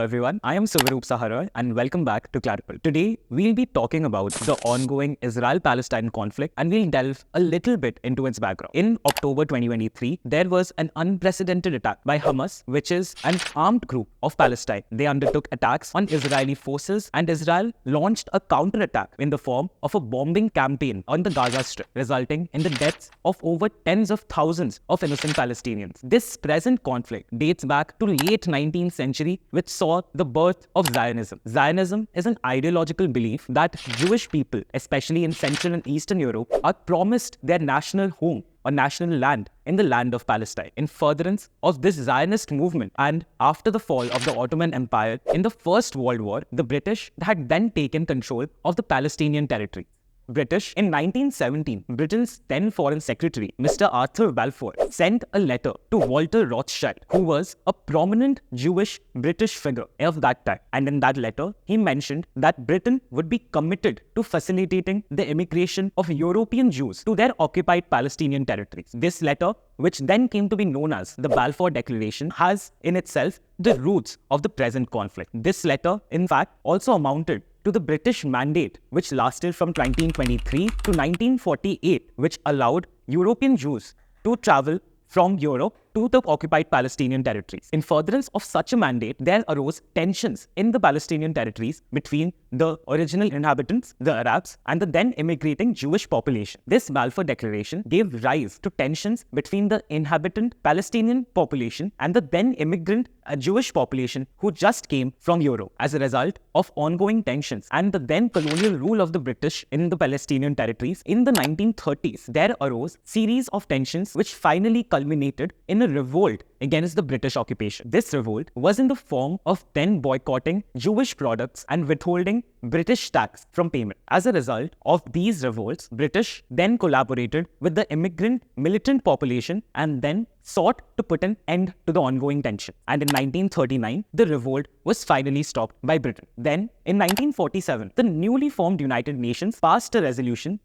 everyone, I am Suvaroop Saha and welcome back to CLATapult. Today, we'll be talking about the ongoing Israel-Palestine conflict and we'll delve a little bit into its background. In October 2023, there was an unprecedented attack by Hamas, which is an armed group of Palestine. They undertook attacks on Israeli forces and Israel launched a counterattack in the form of a bombing campaign on the Gaza Strip, resulting in the deaths of over tens of thousands of innocent Palestinians. This present conflict dates back to late 19th century, which saw the birth of Zionism. Zionism is an ideological belief that Jewish people, especially in Central and Eastern Europe, are promised their national home or national land in the land of Palestine. In furtherance of this Zionist movement and after the fall of the Ottoman Empire in the First World War, the British had then taken control of the Palestinian territory. In 1917, Britain's then Foreign Secretary, Mr. Arthur Balfour, sent a letter to Walter Rothschild, who was a prominent Jewish British figure of that time. And in that letter, he mentioned that Britain would be committed to facilitating the immigration of European Jews to their occupied Palestinian territories. This letter, which then came to be known as the Balfour Declaration, has in itself the roots of the present conflict. This letter, in fact, also amounted to the British Mandate, which lasted from 1923 to 1948, which allowed European Jews to travel from Europe to the occupied Palestinian territories. In furtherance of such a mandate, there arose tensions in the Palestinian territories between the original inhabitants, the Arabs, and the then immigrating Jewish population. This Balfour Declaration gave rise to tensions between the inhabitant Palestinian population and the then immigrant Jewish population who just came from Europe. As a result of ongoing tensions and the then colonial rule of the British in the Palestinian territories, in the 1930s, there arose series of tensions which finally culminated in a revolt against the British occupation. This revolt was in the form of then boycotting Jewish products and withholding British tax from payment. As a result of these revolts, British then collaborated with the immigrant militant population and then sought to put an end to the ongoing tension. And in 1939, the revolt was finally stopped by Britain. Then, in 1947, the newly formed United Nations passed a resolution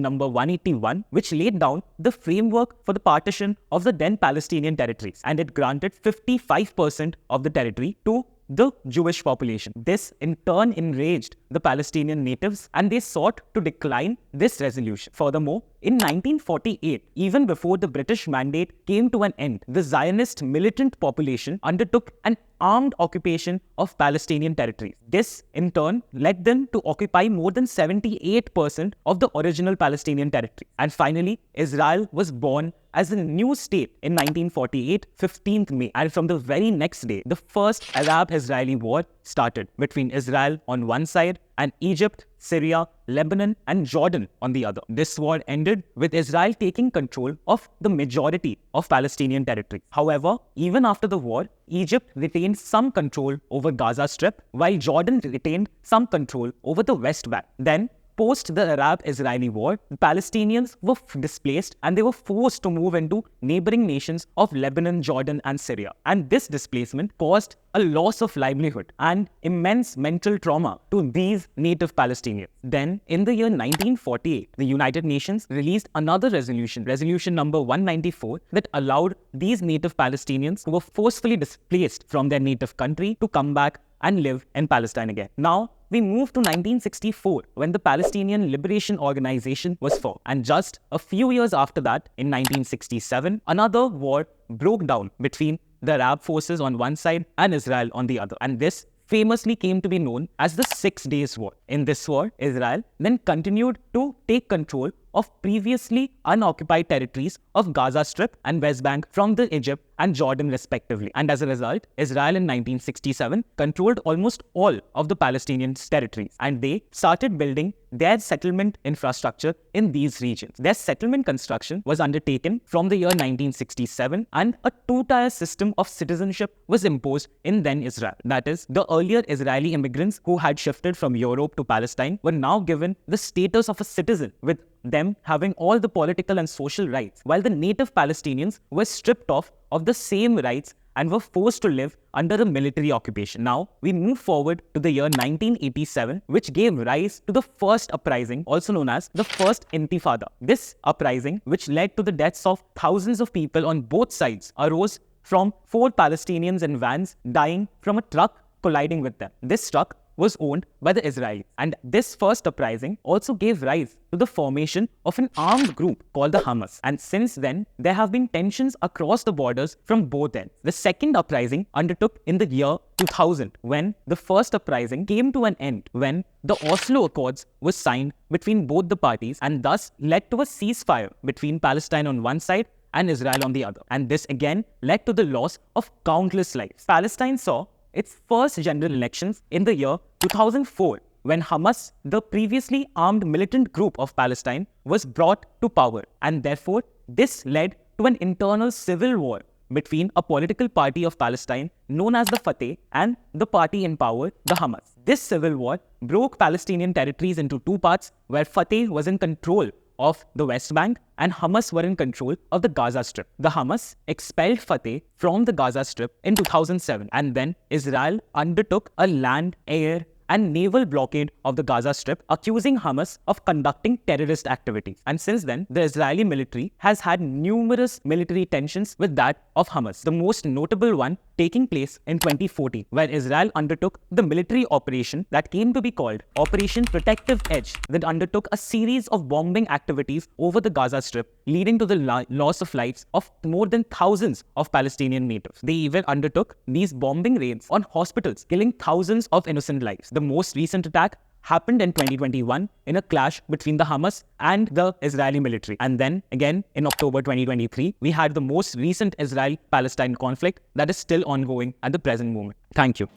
number 181, which laid down the framework for the partition of the then Palestinian territories, and it granted 55% of the territory to the Jewish population. This in turn enraged the Palestinian natives and they sought to decline this resolution. Furthermore, in 1948, even before the British mandate came to an end, the Zionist militant population undertook an armed occupation of Palestinian territories. This, in turn, led them to occupy more than 78% of the original Palestinian territory. And finally, Israel was born as a new state in 1948, 15th May. And from the very next day, the first Arab-Israeli war started between Israel on one side and Egypt, Syria, Lebanon, and Jordan on the other. This war ended with Israel taking control of the majority of Palestinian territory. However, even after the war, Egypt retained some control over Gaza Strip, while Jordan retained some control over the West Bank. Then, post the Arab-Israeli war, the Palestinians were displaced and they were forced to move into neighboring nations of Lebanon, Jordan, and Syria. And this displacement caused a loss of livelihood and immense mental trauma to these native Palestinians. Then, in the year 1948, the United Nations released another resolution number 194, that allowed these native Palestinians who were forcefully displaced from their native country to come back and live in Palestine again. Now, we move to 1964, when the Palestinian Liberation Organization was formed. And just a few years after that, in 1967, another war broke down between the Arab forces on one side and Israel on the other. And this famously came to be known as the 6 Days War. In this war, Israel then continued to take control of previously unoccupied territories of Gaza Strip and West Bank from the Egypt and Jordan respectively. And as a result, Israel in 1967 controlled almost all of the Palestinian territories, and they started building their settlement infrastructure in these regions. Their settlement construction was undertaken from the year 1967, and a two-tier system of citizenship was imposed in then Israel. That is, the earlier Israeli immigrants who had shifted from Europe to Palestine were now given the status of a citizen, with them having all the political and social rights, while the native Palestinians were stripped of the same rights and were forced to live under a military occupation. Now, we move forward to the year 1987, which gave rise to the first uprising, also known as the First Intifada. This uprising, which led to the deaths of thousands of people on both sides, arose from 4 Palestinians in vans dying from a truck colliding with them. This truck was owned by the Israelis, and this first uprising also gave rise to the formation of an armed group called the Hamas. And since then, there have been tensions across the borders from both ends. The second uprising undertook in the year 2000, when the first uprising came to an end when the Oslo Accords was signed between both the parties, and thus led to a ceasefire between Palestine on one side and Israel on the other. And this again led to the loss of countless lives. Palestine saw its first general elections in the year 2004, when Hamas, the previously armed militant group of Palestine, was brought to power. And therefore, this led to an internal civil war between a political party of Palestine known as the Fatah and the party in power, the Hamas. This civil war broke Palestinian territories into two parts, where Fatah was in control of the West Bank and Hamas were in control of the Gaza Strip. The Hamas expelled Fatah from the Gaza Strip in 2007, and then Israel undertook a land, air, and naval blockade of the Gaza Strip, accusing Hamas of conducting terrorist activities. And since then, the Israeli military has had numerous military tensions with that of Hamas. The most notable one taking place in 2014, where Israel undertook the military operation that came to be called Operation Protective Edge, that undertook a series of bombing activities over the Gaza Strip, leading to the loss of lives of more than thousands of Palestinian natives. They even undertook these bombing raids on hospitals, killing thousands of innocent lives. The most recent attack happened in 2021 in a clash between the Hamas and the Israeli military. And then again in October 2023, we had the most recent Israel-Palestine conflict that is still ongoing at the present moment. Thank you.